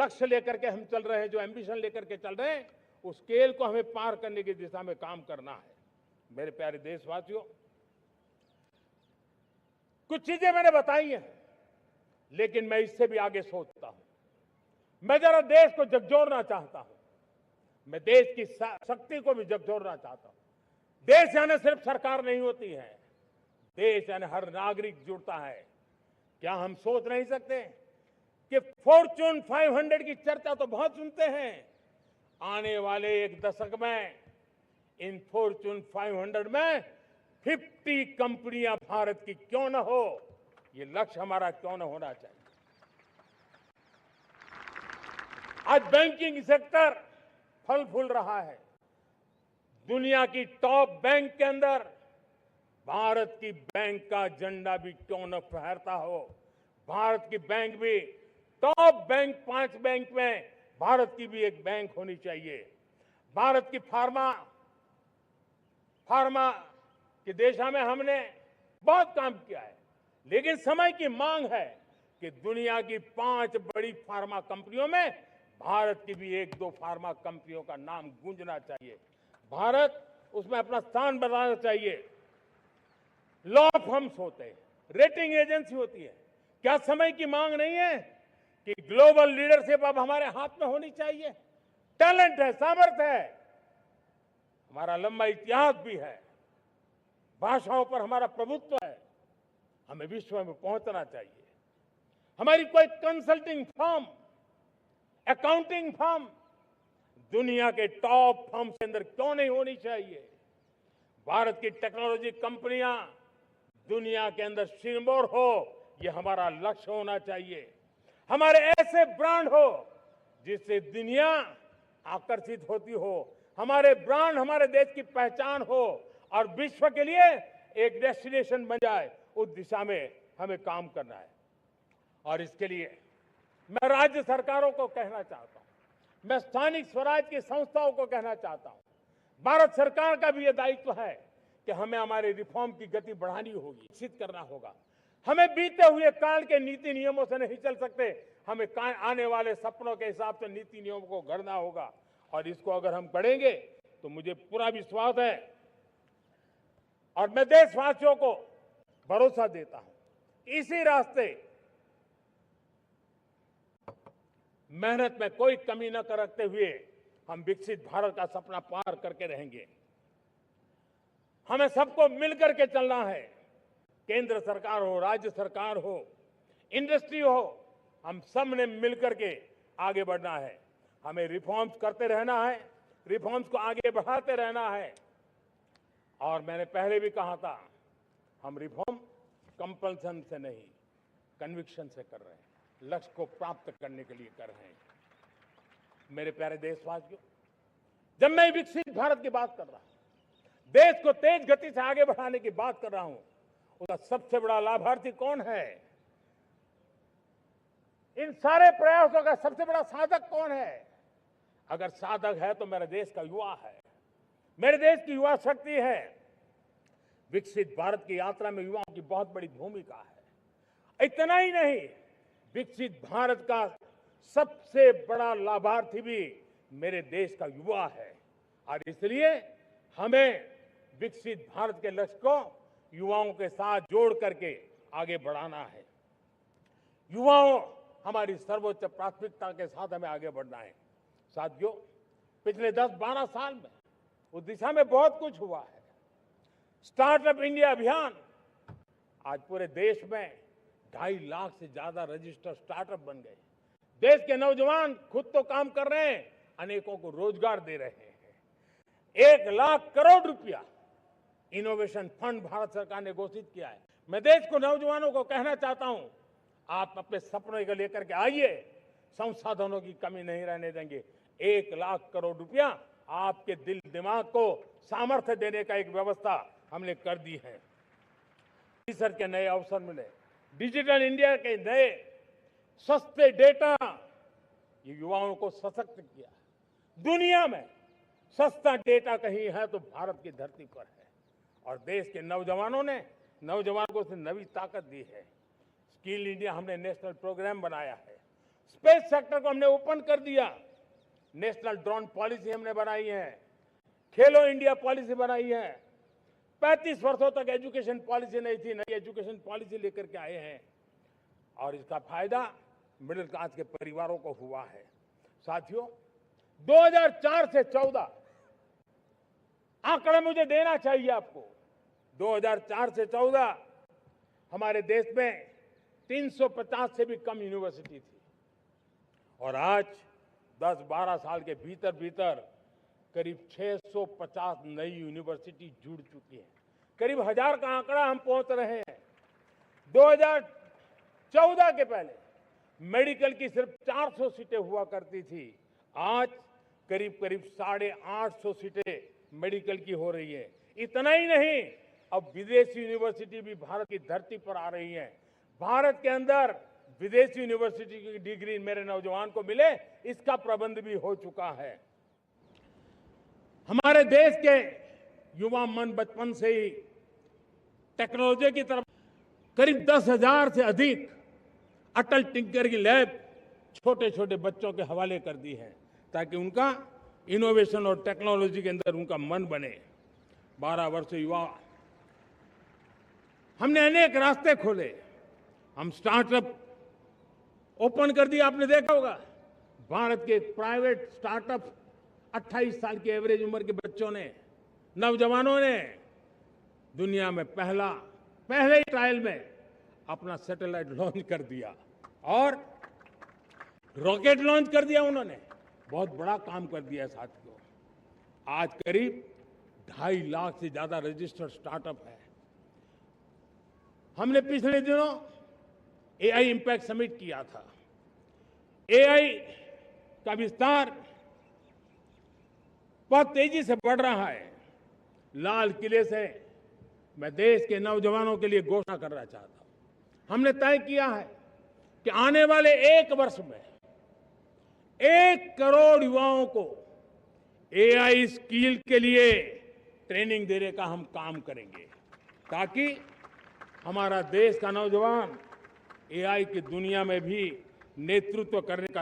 लक्ष्य लेकर के हम चल रहे हैं, जो एम्बिशन लेकर के चल रहे हैं, उस स्केल को हमें पार करने की दिशा में काम करना है। मेरे प्यारे देशवासियों, कुछ चीजें मैंने बताई हैं, लेकिन मैं इससे भी आगे सोचता हूं। मैं जरा देश को झकझोरना चाहता हूं। मैं देश की शक्ति को भी झकझोरना चाहता हूं। देश यानी सिर्फ सरकार नहीं होती है, देश यानी हर नागरिक जुड़ता है। क्या हम सोच नहीं सकते कि फॉर्च्यून 500 की चर्चा तो बहुत सुनते हैं, आने वाले एक दशक में इन फॉर्च्यून 500 में 50 कंपनियां भारत की क्यों न हो, ये लक्ष्य हमारा क्यों न होना चाहिए। आज बैंकिंग सेक्टर फल फूल रहा है। दुनिया की टॉप बैंक के अंदर भारत की बैंक का झंडा भी क्यों न फहरता हो। भारत की बैंक भी टॉप बैंक 5 बैंक में भारत की भी एक बैंक होनी चाहिए। भारत की फार्मा की दिशा में हमने बहुत काम किया है, लेकिन समय की मांग है कि दुनिया की 5 बड़ी फार्मा कंपनियों में भारत की भी 1-2 फार्मा कंपनियों का नाम गूंजना चाहिए। भारत उसमें अपना स्थान बनाना चाहिए। लॉ फर्म्स होते हैं, रेटिंग एजेंसी होती है। क्या समय की मांग नहीं है कि ग्लोबल लीडरशिप अब हमारे हाथ में होनी चाहिए? टैलेंट है, सामर्थ्य है, हमारा लंबा इतिहास भी है, भाषाओं पर हमारा प्रभुत्व है। हमें विश्व में पहुंचना चाहिए। हमारी कोई कंसल्टिंग फर्म, अकाउंटिंग फर्म दुनिया के टॉप फर्म के अंदर क्यों नहीं होनी चाहिए? भारत की टेक्नोलॉजी कंपनियां दुनिया के अंदर सिरमौर हो, ये हमारा लक्ष्य होना चाहिए। हमारे ऐसे ब्रांड हो जिससे दुनिया आकर्षित होती हो, हमारे ब्रांड हमारे देश की पहचान हो और विश्व के लिए एक डेस्टिनेशन बन जाए, उस दिशा में हमें काम करना है। और इसके लिए मैं राज्य सरकारों को कहना चाहता हूं, मैं स्थानिक स्वराज की संस्थाओं को कहना चाहता हूं, भारत सरकार का भी यह दायित्व है कि हमें हमारे रिफॉर्म की गति बढ़ानी होगी, विकसित करना होगा। हमें बीते हुए काल के नीति नियमों से नहीं चल सकते, हमें आने वाले सपनों के हिसाब से नीति नियमों को गढ़ना होगा। और इसको अगर हम गढ़ेंगे तो मुझे पूरा विश्वास है और मैं देशवासियों को भरोसा देता हूं, इसी रास्ते मेहनत में कोई कमी न करते हुए हम विकसित भारत का सपना पार करके रहेंगे। हमें सबको मिलकर के चलना है। केंद्र सरकार हो, राज्य सरकार हो, इंडस्ट्री हो, हम सब ने मिलकर के आगे बढ़ना है। हमें रिफॉर्म्स करते रहना है, रिफॉर्म्स को आगे बढ़ाते रहना है। और मैंने पहले भी कहा था, हम रिफॉर्म कंपल्सन से नहीं, कन्विक्शन से कर रहे हैं, लक्ष्य को प्राप्त करने के लिए कर रहे हैं। मेरे प्यारे देशवासियों, जब मैं विकसित भारत की बात कर रहा हूं, देश को तेज गति से आगे बढ़ाने की बात कर रहा हूं, उसका सबसे बड़ा लाभार्थी कौन है? इन सारे प्रयासों का सबसे बड़ा साधक कौन है? अगर साधक है तो मेरे देश का युवा है, मेरे देश की युवा शक्ति है। विकसित भारत की यात्रा में युवाओं की बहुत बड़ी भूमिका है। इतना ही नहीं, विकसित भारत का सबसे बड़ा लाभार्थी भी मेरे देश का युवा है। और इसलिए हमें विकसित भारत के लक्ष्य को युवाओं के साथ जोड़ करके आगे बढ़ाना है। युवाओं हमारी सर्वोच्च प्राथमिकता के साथ हमें आगे बढ़ना है। साथियों, पिछले 10-12 साल में उस दिशा में बहुत कुछ हुआ है। स्टार्टअप इंडिया अभियान, आज पूरे देश में 2.5 लाख से ज्यादा रजिस्टर्ड स्टार्टअप बन गए। देश के नौजवान खुद तो काम कर रहे हैं, अनेकों को रोजगार दे रहे हैं। 1 लाख करोड़ रुपया इनोवेशन फंड भारत सरकार ने घोषित किया है। मैं देश को, नौजवानों को कहना चाहता हूं, आप अपने सपनों को लेकर के आइए, संसाधनों की कमी नहीं रहने देंगे। 1 लाख करोड़ रुपया आपके दिल दिमाग को सामर्थ्य देने का एक व्यवस्था हमने कर दी है। रिसर्च के नए अवसर मिले, डिजिटल इंडिया के नए सस्ते डेटा, ये युवाओं को सशक्त किया। दुनिया में सस्ता डेटा कहीं है तो भारत की धरती पर है। और देश के नौजवानों को उसने नई ताकत दी है। स्किल इंडिया हमने नेशनल प्रोग्राम बनाया है। स्पेस सेक्टर को हमने ओपन कर दिया। नेशनल ड्रोन पॉलिसी हमने बनाई है, खेलो इंडिया पॉलिसी बनाई है। 35 वर्षों तक एजुकेशन पॉलिसी नहीं थी, नई एजुकेशन पॉलिसी लेकर के आए हैं और इसका फायदा मिडिल क्लास के परिवारों को हुआ है। साथियों, 2004 से 14 आंकड़ा मुझे देना चाहिए आपको। 2004 से 14 हमारे देश में 350 से भी कम यूनिवर्सिटी थी और आज 10-12 साल के भीतर भीतर करीब 650 नई यूनिवर्सिटी जुड़ चुकी है। करीब 1000 का आंकड़ा हम पहुंच रहे हैं। 2014 के पहले मेडिकल की सिर्फ 400 सीटें हुआ करती थी, आज करीब 850 सीटें मेडिकल की हो रही है। इतना ही नहीं, अब विदेशी यूनिवर्सिटी भी भारत की धरती पर आ रही है। भारत के अंदर विदेशी यूनिवर्सिटी की डिग्री मेरे नौजवान को मिले, इसका प्रबंध भी हो चुका है। हमारे देश के युवा मन बचपन से ही टेक्नोलॉजी की तरफ, करीब 10,000 से अधिक अटल टिंकरिंग लैब छोटे छोटे बच्चों के हवाले कर दी है ताकि उनका इनोवेशन और टेक्नोलॉजी के अंदर उनका मन बने। 12 वर्ष युवा, हमने अनेक रास्ते खोले। हम स्टार्टअप ओपन कर दिया, आपने देखा होगा। भारत के प्राइवेट स्टार्टअप 28 साल की एवरेज उम्र के बच्चों ने, नौजवानों ने दुनिया में पहले ही ट्रायल में अपना सैटेलाइट लॉन्च कर दिया और रॉकेट लॉन्च कर दिया। उन्होंने बहुत बड़ा काम कर दिया साथियों। आज करीब 2.5 लाख से ज्यादा रजिस्टर्ड स्टार्टअप है। हमने पिछले दिनों एआई इंपैक्ट समिट किया था। एआई का विस्तार बहुत तेजी से बढ़ रहा है। लाल किले से मैं देश के नौजवानों के लिए घोषणा करना चाहता हूं। हमने तय किया है कि आने वाले 1 वर्ष में 1 करोड़ युवाओं को एआई स्किल के लिए ट्रेनिंग देने का हम काम करेंगे ताकि हमारा देश का नौजवान एआई की दुनिया में भी नेतृत्व करने का